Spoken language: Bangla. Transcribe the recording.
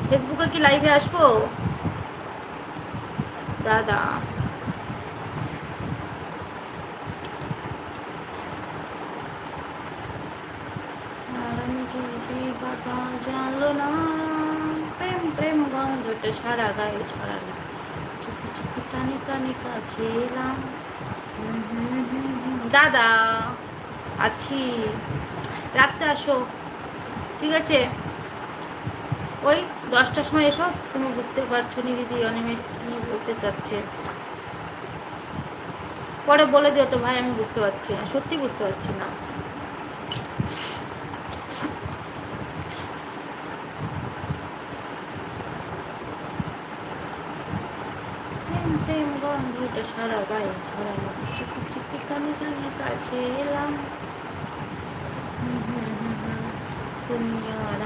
ফেসবুকে কি লাইভে আসবো দাদা? আর আমি যে কথা জানলো না, প্রেম প্রেম গন্ধটা সারা গায়ে ছড়ালো, চুপি চুপি কানে কানে কাছে এলাম। দাদা আছি, রাত্রে আসো, ঠিক আছে? ওই 10টার সময় এসো। তুমি বুঝতে পারছো নি দিদি অনিমেষ কি বলতে চাচ্ছে? পরে বলে দিও তো ভাই, আমি বুঝতে পারছি না, সত্যি বুঝতে পারছি না। প্রেম প্রেম গন্ধটা সারা গায়ে ছড়ালো, চুপি চুপি কানে কানে কাছে এলাম। তুমি আর